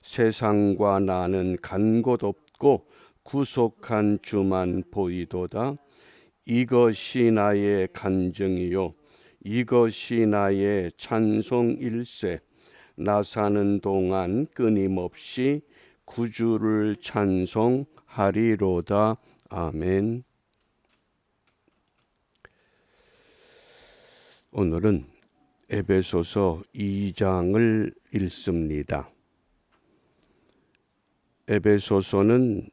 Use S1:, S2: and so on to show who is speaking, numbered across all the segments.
S1: 세상과 나는 간 곳 없고 구속한 주만 보이도다. 이것이 나의 간증이요 이것이 나의 찬송일세. 나 사는 동안 끊임없이 구주를 찬송하리로다. 아멘. 오늘은 에베소서 2장을 읽습니다. 에베소서는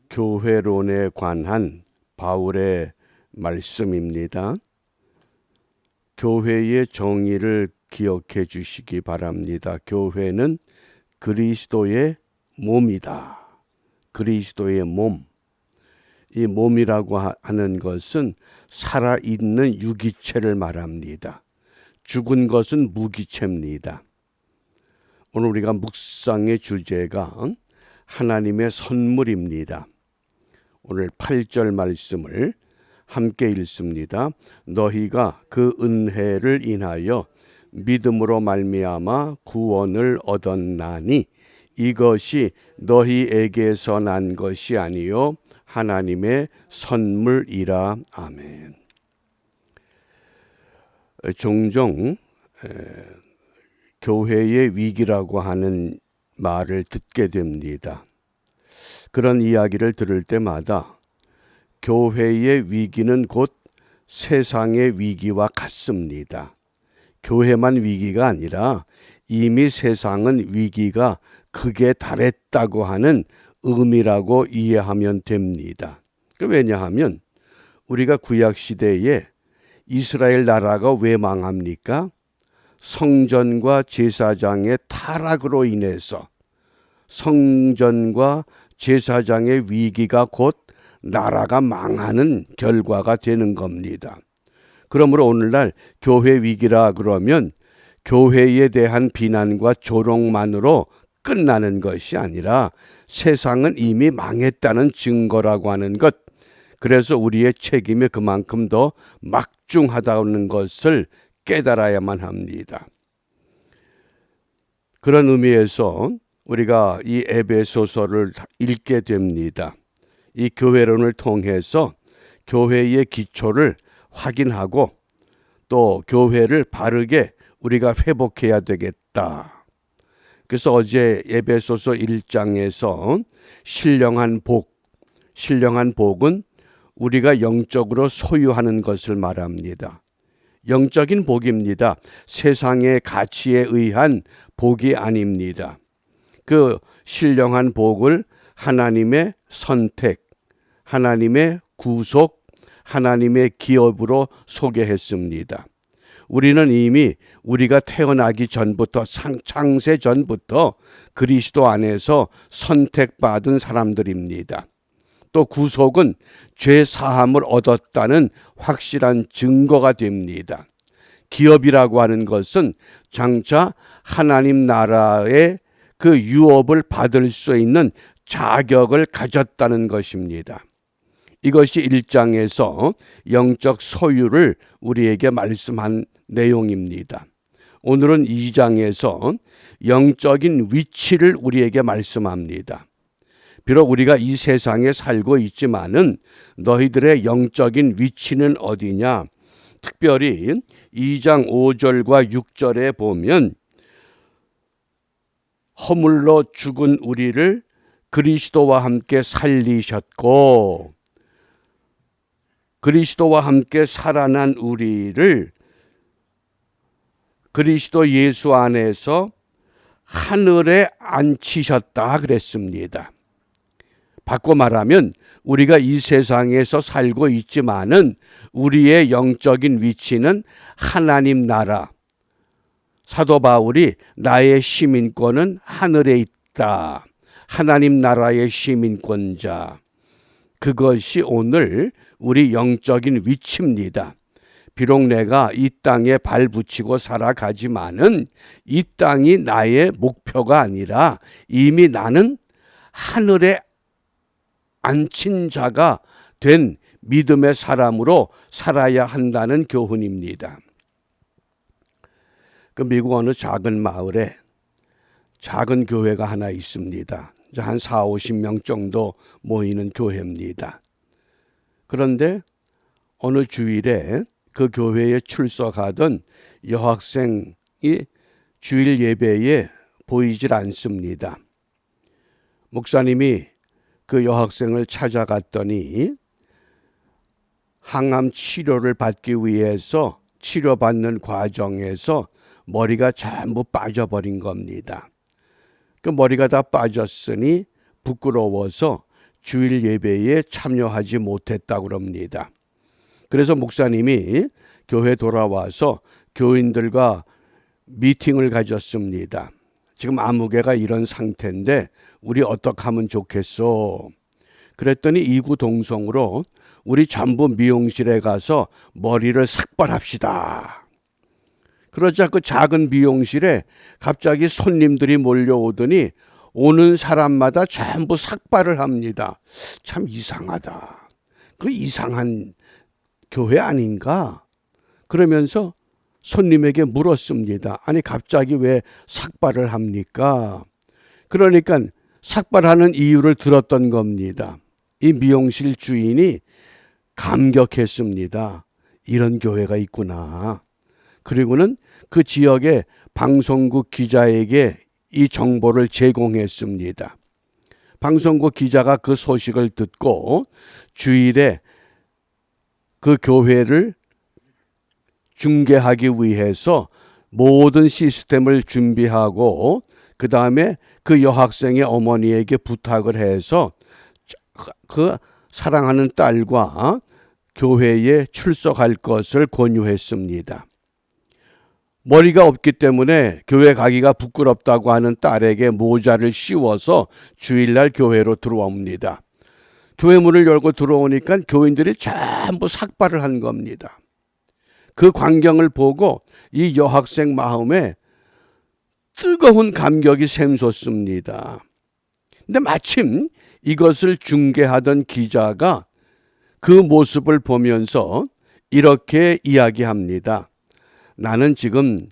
S1: 교회론에 관한 바울의 말씀입니다. 교회의 정의를 기억해 주시기 바랍니다. 교회는 그리스도의 몸이다. 그리스도의 몸. 이 몸이라고 하는 것은 살아있는 유기체를 말합니다. 죽은 것은 무기체입니다. 오늘 우리가 묵상의 주제가 하나님의 선물입니다. 오늘 8절 말씀을 함께 읽습니다. 너희가 그 은혜를 인하여 믿음으로 말미암아 구원을 얻었나니 이것이 너희에게서 난 것이 아니요 하나님의 선물이라. 아멘. 종종 교회의 위기라고 하는 말을 듣게 됩니다. 그런 이야기를 들을 때마다 교회의 위기는 곧 세상의 위기와 같습니다. 교회만 위기가 아니라 이미 세상은 위기가 극에 달했다고 하는 의미라고 이해하면 됩니다. 왜냐하면 우리가 구약시대에 이스라엘 나라가 왜 망합니까? 성전과 제사장의 타락으로 인해서 성전과 제사장의 위기가 곧 나라가 망하는 결과가 되는 겁니다. 그러므로 오늘날 교회 위기라 그러면 교회에 대한 비난과 조롱만으로 끝나는 것이 아니라 세상은 이미 망했다는 증거라고 하는 것, 그래서 우리의 책임이 그만큼 더 막중하다는 것을 깨달아야만 합니다. 그런 의미에서 우리가 이 에베소서를 읽게 됩니다. 이 교회론을 통해서 교회의 기초를 확인하고 또 교회를 바르게 우리가 회복해야 되겠다. 그래서 어제 에베소서 1장에서 신령한 복은 우리가 영적으로 소유하는 것을 말합니다. 영적인 복입니다. 세상의 가치에 의한 복이 아닙니다. 그 신령한 복을 하나님의 선택, 하나님의 구속, 하나님의 기업으로 소개했습니다. 우리는 이미 우리가 태어나기 전부터 창세 전부터 그리스도 안에서 선택받은 사람들입니다. 또 구속은 죄 사함을 얻었다는 확실한 증거가 됩니다. 기업이라고 하는 것은 장차 하나님 나라의 그 유업을 받을 수 있는 자격을 가졌다는 것입니다. 이것이 1장에서 영적 소유를 우리에게 말씀한 내용입니다. 오늘은 2장에서 영적인 위치를 우리에게 말씀합니다. 비록 우리가 이 세상에 살고 있지만은 너희들의 영적인 위치는 어디냐? 특별히 2장 5절과 6절에 보면 허물로 죽은 우리를 그리스도와 함께 살리셨고 그리스도와 함께 살아난 우리를 그리스도 예수 안에서 하늘에 앉히셨다 그랬습니다. 바꿔 말하면 우리가 이 세상에서 살고 있지만은 우리의 영적인 위치는 하나님 나라. 사도 바울이 나의 시민권은 하늘에 있다. 하나님 나라의 시민권자. 그것이 오늘 우리 영적인 위치입니다. 비록 내가 이 땅에 발 붙이고 살아가지만은 이 땅이 나의 목표가 아니라 이미 나는 하늘에 앉힌 자가 된 믿음의 사람으로 살아야 한다는 교훈입니다. 그 미국 어느 작은 마을에 작은 교회가 하나 있습니다. 한 4, 50명 정도 모이는 교회입니다. 그런데 어느 주일에 그 교회에 출석하던 여학생이 주일 예배에 보이질 않습니다. 목사님이 그 여학생을 찾아갔더니 항암 치료를 받기 위해서 치료받는 과정에서 머리가 전부 빠져버린 겁니다. 그 머리가 다 빠졌으니 부끄러워서 주일 예배에 참여하지 못했다고 합니다. 그래서 목사님이 교회 돌아와서 교인들과 미팅을 가졌습니다. 지금 아무개가 이런 상태인데 우리 어떻게 하면 좋겠어? 그랬더니 이구동성으로 우리 전부 미용실에 가서 머리를 삭발합시다. 그러자 그 작은 미용실에 갑자기 손님들이 몰려오더니 오는 사람마다 전부 삭발을 합니다. 참 이상하다. 그 이상한 교회 아닌가? 그러면서 손님에게 물었습니다. 아니 갑자기 왜 삭발을 합니까? 그러니까 삭발하는 이유를 들었던 겁니다. 이 미용실 주인이 감격했습니다. 이런 교회가 있구나. 그리고는 그 지역의 방송국 기자에게 이 정보를 제공했습니다. 방송국 기자가 그 소식을 듣고 주일에 그 교회를 중계하기 위해서 모든 시스템을 준비하고 그 다음에 그 여학생의 어머니에게 부탁을 해서 그 사랑하는 딸과 교회에 출석할 것을 권유했습니다. 머리가 없기 때문에 교회 가기가 부끄럽다고 하는 딸에게 모자를 씌워서 주일날 교회로 들어옵니다. 교회 문을 열고 들어오니까 교인들이 전부 삭발을 한 겁니다. 그 광경을 보고 이 여학생 마음에 뜨거운 감격이 샘솟습니다. 근데 마침 이것을 중계하던 기자가 그 모습을 보면서 이렇게 이야기합니다. 나는 지금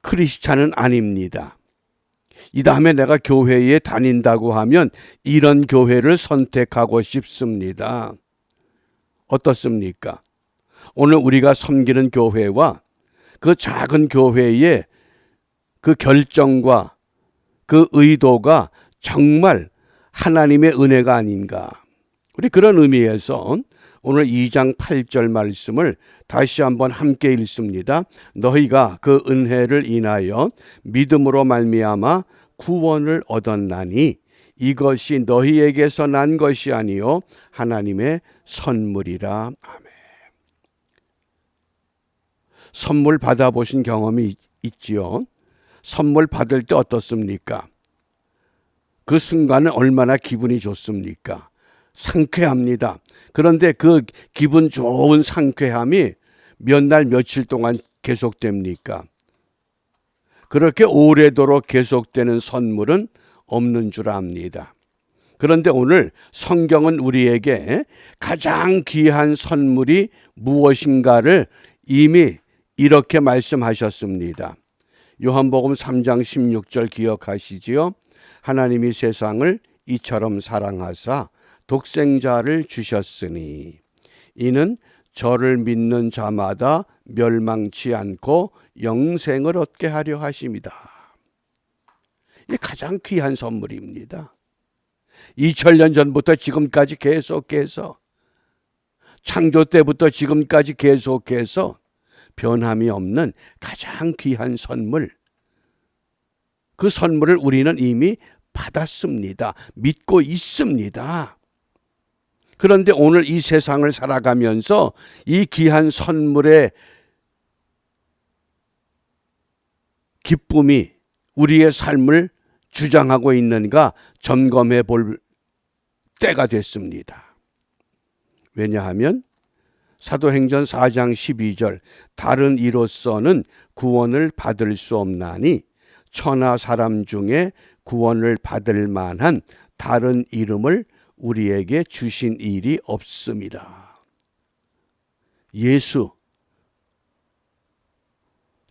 S1: 크리스찬은 아닙니다. 이 다음에 내가 교회에 다닌다고 하면 이런 교회를 선택하고 싶습니다. 어떻습니까? 오늘 우리가 섬기는 교회와 그 작은 교회의 그 결정과 그 의도가 정말 하나님의 은혜가 아닌가. 우리 그런 의미에서 오늘 2장 8절 말씀을 다시 한번 함께 읽습니다. 너희가 그 은혜를 인하여 믿음으로 말미암아 구원을 얻었나니 이것이 너희에게서 난 것이 아니요 하나님의 선물이라. 아멘. 선물 받아보신 경험이 있지요? 선물 받을 때 어떻습니까? 그 순간은 얼마나 기분이 좋습니까? 상쾌합니다. 그런데 그 기분 좋은 상쾌함이 몇 날 며칠 동안 계속됩니까? 그렇게 오래도록 계속되는 선물은 없는 줄 압니다. 그런데 오늘 성경은 우리에게 가장 귀한 선물이 무엇인가를 이미 이렇게 말씀하셨습니다. 요한복음 3장 16절 기억하시지요? 하나님이 세상을 이처럼 사랑하사 독생자를 주셨으니 이는 저를 믿는 자마다 멸망치 않고 영생을 얻게 하려 하심이다. 이게 가장 귀한 선물입니다. 2000년 전부터 지금까지 계속해서 창조 때부터 지금까지 계속해서 변함이 없는 가장 귀한 선물. 그 선물을 우리는 이미 받았습니다. 믿고 있습니다. 그런데 오늘 이 세상을 살아가면서 이 귀한 선물의 기쁨이 우리의 삶을 주장하고 있는가 점검해 볼 때가 됐습니다. 왜냐하면 사도행전 4장 12절 다른 이로서는 구원을 받을 수 없나니 천하 사람 중에 구원을 받을 만한 다른 이름을 우리에게 주신 일이 없습니다. 예수,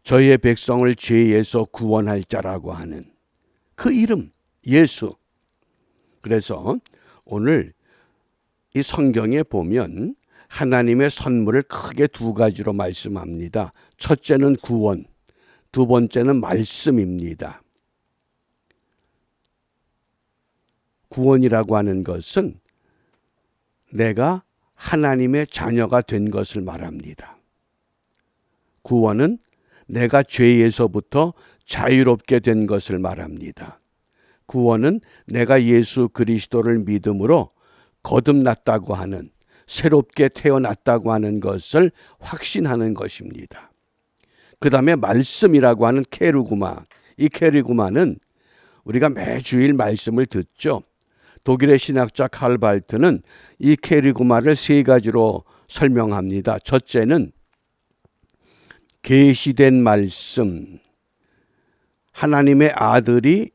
S1: 저의 백성을 죄에서 구원할 자라고 하는 그 이름 예수. 그래서 오늘 이 성경에 보면 하나님의 선물을 크게 두 가지로 말씀합니다. 첫째는 구원, 두 번째는 말씀입니다. 구원이라고 하는 것은 내가 하나님의 자녀가 된 것을 말합니다. 구원은 내가 죄에서부터 자유롭게 된 것을 말합니다. 구원은 내가 예수 그리스도를 믿음으로 거듭났다고 하는, 새롭게 태어났다고 하는 것을 확신하는 것입니다. 그 다음에 말씀이라고 하는 케르구마. 이 케르구마는 우리가 매주일 말씀을 듣죠. 독일의 신학자 칼발트는 이 케르구마를 세 가지로 설명합니다. 첫째는 계시된 말씀, 하나님의 아들이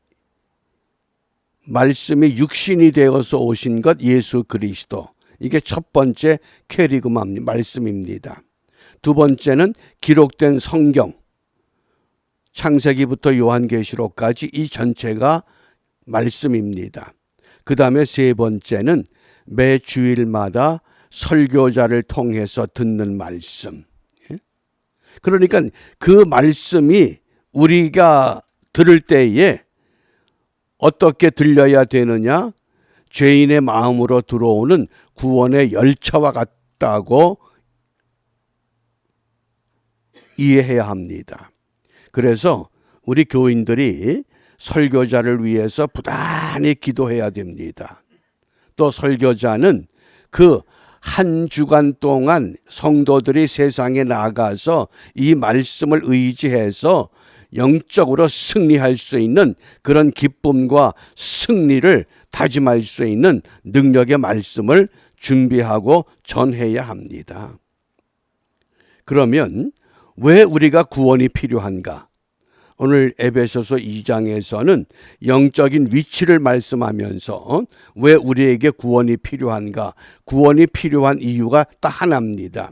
S1: 말씀이 육신이 되어서 오신 것 예수 그리스도. 이게 첫 번째 케르구마 말씀입니다. 두 번째는 기록된 성경, 창세기부터 요한계시록까지 이 전체가 말씀입니다. 그 다음에 세 번째는 매 주일마다 설교자를 통해서 듣는 말씀. 그러니까 그 말씀이 우리가 들을 때에 어떻게 들려야 되느냐? 죄인의 마음으로 들어오는 구원의 열차와 같다고 이해해야 합니다. 그래서 우리 교인들이 설교자를 위해서 부단히 기도해야 됩니다. 또 설교자는 그 한 주간 동안 성도들이 세상에 나가서 이 말씀을 의지해서 영적으로 승리할 수 있는 그런 기쁨과 승리를 다짐할 수 있는 능력의 말씀을 준비하고 전해야 합니다. 그러면 왜 우리가 구원이 필요한가? 오늘 에베소서 2장에서는 영적인 위치를 말씀하면서 왜 우리에게 구원이 필요한가? 구원이 필요한 이유가 딱 하나입니다.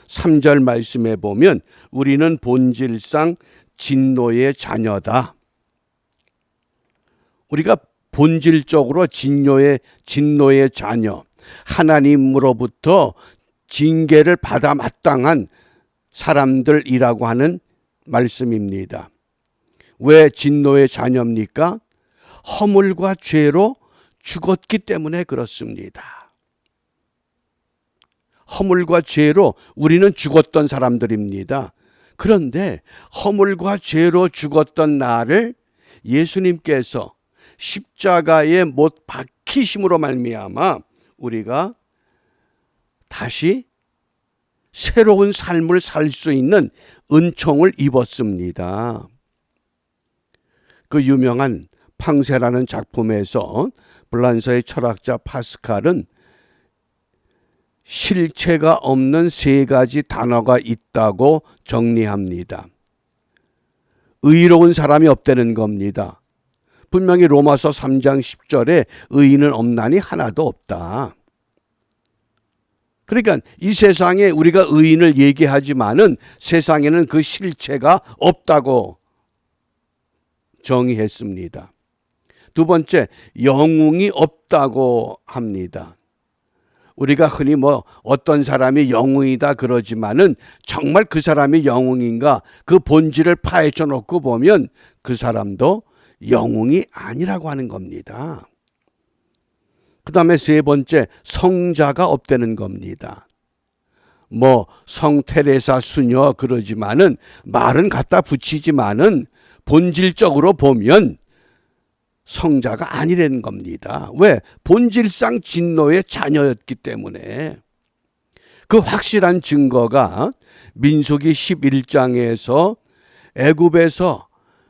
S1: 3절 말씀에 보면 우리는 본질상 진노의 자녀다. 우리가 본질적으로 진노의 자녀, 하나님으로부터 징계를 받아 마땅한 사람들이라고 하는 말씀입니다. 왜 진노의 자녀입니까? 허물과 죄로 죽었기 때문에 그렇습니다. 허물과 죄로 우리는 죽었던 사람들입니다. 그런데 허물과 죄로 죽었던 나를 예수님께서 십자가에 못 박히심으로 말미암아 우리가 다시 새로운 삶을 살 수 있는 은총을 입었습니다. 그 유명한 팡세라는 작품에서 불란서의 철학자 파스칼은 실체가 없는 세 가지 단어가 있다고 정리합니다. 의로운 사람이 없다는 겁니다. 분명히 로마서 3장 10절에 의인은 없나니 하나도 없다. 그러니까 이 세상에 우리가 의인을 얘기하지만은 세상에는 그 실체가 없다고 정의했습니다. 두 번째, 영웅이 없다고 합니다. 우리가 흔히 어떤 사람이 영웅이다 그러지만은 정말 그 사람이 영웅인가? 그 본질을 파헤쳐 놓고 보면 그 사람도 영웅이 아니라고 하는 겁니다. 그 다음에 세 번째, 성자가 없다는 겁니다. 성 테레사 수녀 그러지만은 말은 갖다 붙이지만은 본질적으로 보면 성자가 아니라는 겁니다. 왜? 본질상 진노의 자녀였기 때문에. 그 확실한 증거가 민수기 11장에서 애굽에서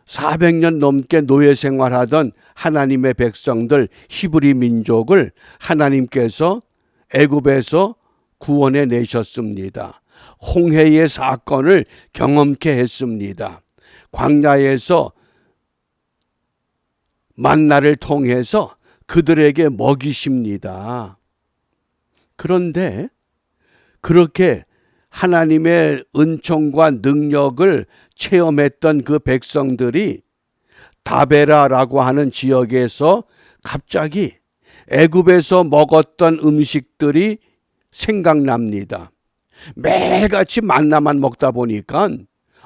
S1: 400년 넘게 노예 생활하던 하나님의 백성들 히브리 민족을 하나님께서 애굽에서 구원해 내셨습니다. 홍해의 사건을 경험케 했습니다. 광야에서 만나를 통해서 그들에게 먹이십니다. 그런데 그렇게 하나님의 은총과 능력을 체험했던 그 백성들이 다베라라고 하는 지역에서 갑자기 애굽에서 먹었던 음식들이 생각납니다. 매일같이 만나만 먹다 보니까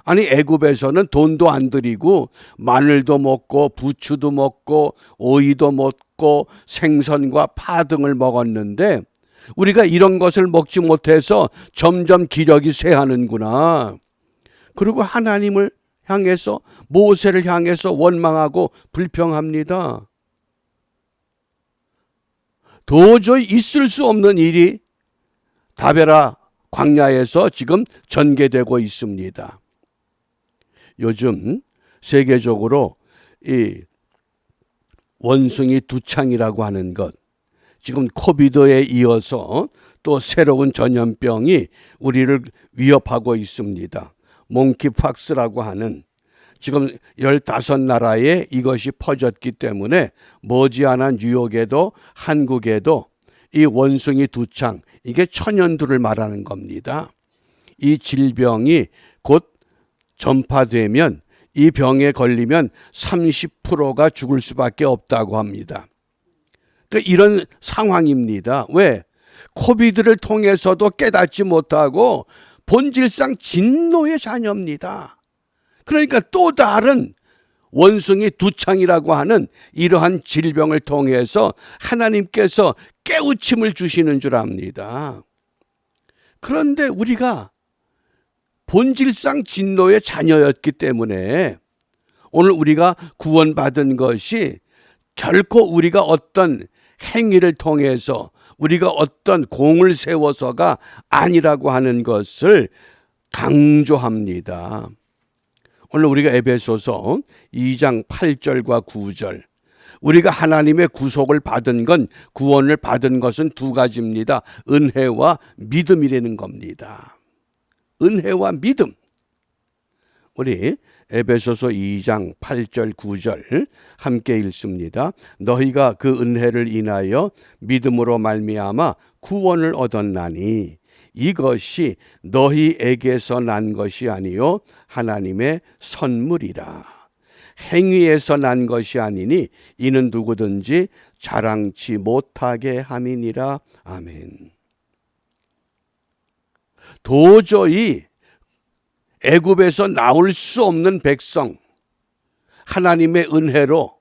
S1: 아니 애굽에서는 돈도 안 들이고 마늘도 먹고 부추도 먹고 오이도 먹고 생선과 파 등을 먹었는데 우리가 이런 것을 먹지 못해서 점점 기력이 쇠하는구나. 그리고 하나님을 향해서 모세를 향해서 원망하고 불평합니다. 도저히 있을 수 없는 일이 다베라 광야에서 지금 전개되고 있습니다. 요즘 세계적으로 이 원숭이 두창이라고 하는 것, 지금 코비드에 이어서 또 새로운 전염병이 우리를 위협하고 있습니다. 몽키팍스라고 하는, 지금 15나라에 이것이 퍼졌기 때문에 머지않아 뉴욕에도 한국에도 이 원숭이 두창, 이게 천연두를 말하는 겁니다. 이 질병이 곧 전파되면 이 병에 걸리면 30%가 죽을 수밖에 없다고 합니다. 그러니까 이런 상황입니다. 왜? 코비드를 통해서도 깨닫지 못하고 본질상 진노의 자녀입니다. 그러니까 또 다른 원숭이 두창이라고 하는 이러한 질병을 통해서 하나님께서 깨우침을 주시는 줄 압니다. 그런데 우리가 본질상 진노의 자녀였기 때문에 오늘 우리가 구원받은 것이 결코 우리가 어떤 행위를 통해서 우리가 어떤 공을 세워서가 아니라고 하는 것을 강조합니다. 오늘 우리가 에베소서 2장 8절과 9절, 우리가 하나님의 구속을 받은 건, 구원을 받은 것은 두 가지입니다. 은혜와 믿음이라는 겁니다. 은혜와 믿음. 우리 에베소서 2장 8절 9절 함께 읽습니다. 너희가 그 은혜를 인하여 믿음으로 말미암아 구원을 얻었나니 이것이 너희에게서 난 것이 아니요 하나님의 선물이라. 행위에서 난 것이 아니니 이는 누구든지 자랑치 못하게 함이니라. 아멘. 도저히 애굽에서 나올 수 없는 백성, 하나님의 은혜로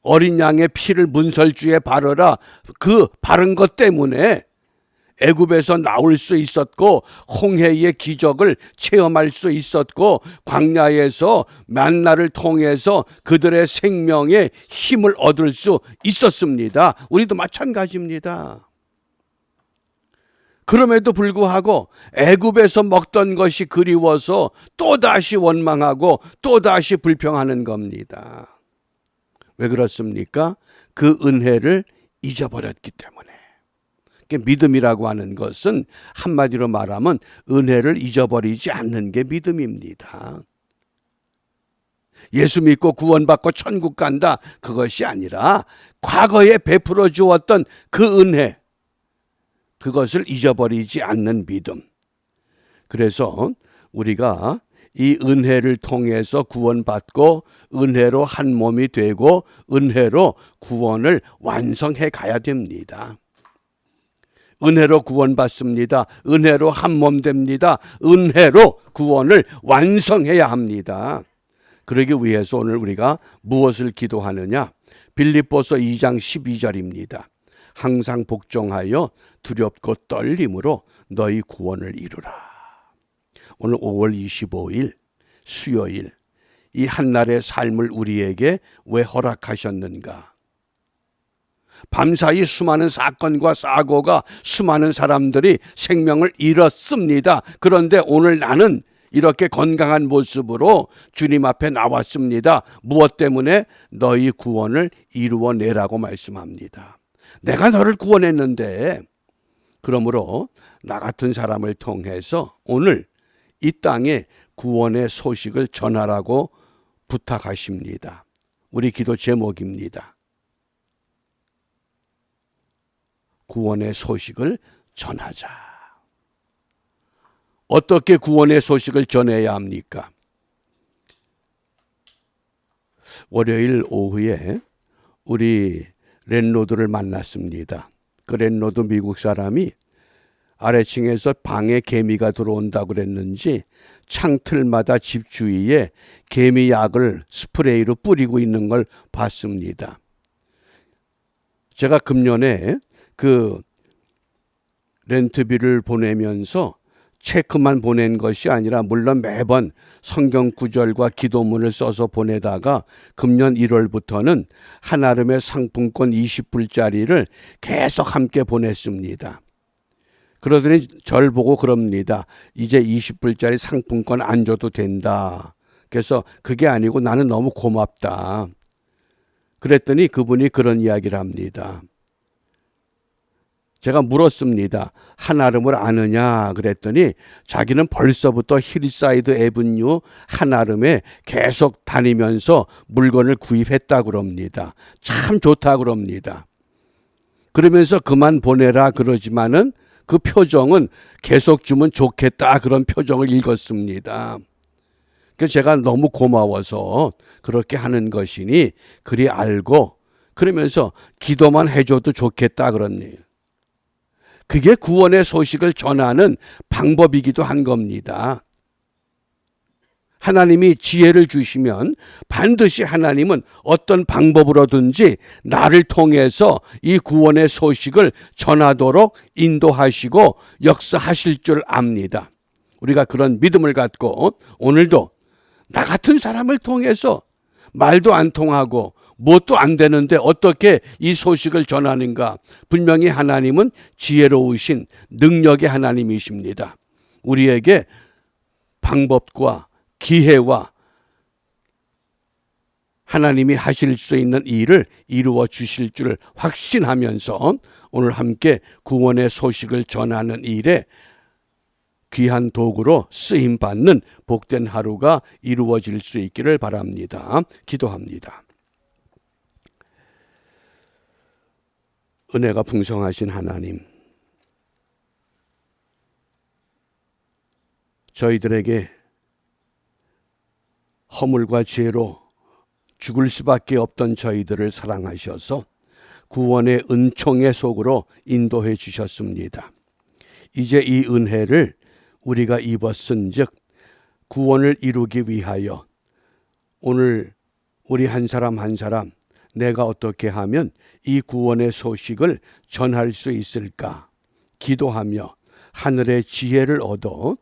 S1: 어린 양의 피를 문설주에 바르라, 그 바른 것 때문에 애굽에서 나올 수 있었고 홍해의 기적을 체험할 수 있었고 광야에서 만나를 통해서 그들의 생명의 힘을 얻을 수 있었습니다. 우리도 마찬가지입니다. 그럼에도 불구하고 애굽에서 먹던 것이 그리워서 또다시 원망하고 또다시 불평하는 겁니다. 왜 그렇습니까? 그 은혜를 잊어버렸기 때문에. 믿음이라고 하는 것은 한마디로 말하면 은혜를 잊어버리지 않는 게 믿음입니다. 예수 믿고 구원받고 천국 간다, 그것이 아니라 과거에 베풀어 주었던 그 은혜, 그것을 잊어버리지 않는 믿음. 그래서 우리가 이 은혜를 통해서 구원받고 은혜로 한 몸이 되고 은혜로 구원을 완성해 가야 됩니다. 은혜로 구원받습니다. 은혜로 한 몸 됩니다. 은혜로 구원을 완성해야 합니다. 그러기 위해서 오늘 우리가 무엇을 기도하느냐? 빌립보서 2장 12절입니다. 항상 복종하여 두렵고 떨림으로 너희 구원을 이루라. 오늘 5월 25일 수요일, 이 한날의 삶을 우리에게 왜 허락하셨는가? 밤사이 수많은 사건과 사고가, 수많은 사람들이 생명을 잃었습니다. 그런데 오늘 나는 이렇게 건강한 모습으로 주님 앞에 나왔습니다. 무엇 때문에? 너희 구원을 이루어내라고 말씀합니다. 내가 너를 구원했는데, 그러므로 나 같은 사람을 통해서 오늘 이 땅에 구원의 소식을 전하라고 부탁하십니다. 우리 기도 제목입니다. 구원의 소식을 전하자. 어떻게 구원의 소식을 전해야 합니까? 월요일 오후에 우리 랜로드를 만났습니다. 그 랜로드 미국 사람이 아래층에서 방에 개미가 들어온다고 그랬는지 창틀마다 집 주위에 개미약을 스프레이로 뿌리고 있는 걸 봤습니다. 제가 금년에 그 렌트비를 보내면서 체크만 보낸 것이 아니라 물론 매번 성경 구절과 기도문을 써서 보내다가 금년 1월부터는 한아름의 상품권 20불짜리를 계속 함께 보냈습니다. 그러더니 절 보고 그럽니다. 이제 20불짜리 상품권 안 줘도 된다. 그래서 그게 아니고 나는 너무 고맙다. 그랬더니 그분이 그런 이야기를 합니다. 제가 물었습니다. 한아름을 아느냐 그랬더니 자기는 벌써부터 힐사이드 애븐유 한아름에 계속 다니면서 물건을 구입했다 그럽니다. 참 좋다 그럽니다. 그러면서 그만 보내라 그러지만은 그 표정은 계속 주면 좋겠다 그런 표정을 읽었습니다. 그래서 제가 너무 고마워서 그렇게 하는 것이니 그리 알고 그러면서 기도만 해줘도 좋겠다 그러네요. 그게 구원의 소식을 전하는 방법이기도 한 겁니다. 하나님이 지혜를 주시면 반드시 하나님은 어떤 방법으로든지 나를 통해서 이 구원의 소식을 전하도록 인도하시고 역사하실 줄 압니다. 우리가 그런 믿음을 갖고 오늘도 나 같은 사람을 통해서 말도 안 통하고 뭣도 안 되는데 어떻게 이 소식을 전하는가? 분명히 하나님은 지혜로우신 능력의 하나님이십니다. 우리에게 방법과 기회와 하나님이 하실 수 있는 일을 이루어 주실 줄 확신하면서 오늘 함께 구원의 소식을 전하는 일에 귀한 도구로 쓰임받는 복된 하루가 이루어질 수 있기를 바랍니다. 기도합니다. 은혜가 풍성하신 하나님, 저희들에게 허물과 죄로 죽을 수밖에 없던 저희들을 사랑하셔서 구원의 은총의 속으로 인도해 주셨습니다. 이제 이 은혜를 우리가 입었은즉 구원을 이루기 위하여 오늘 우리 한 사람 한 사람 내가 어떻게 하면 이 구원의 소식을 전할 수 있을까 기도하며 하늘의 지혜를 얻어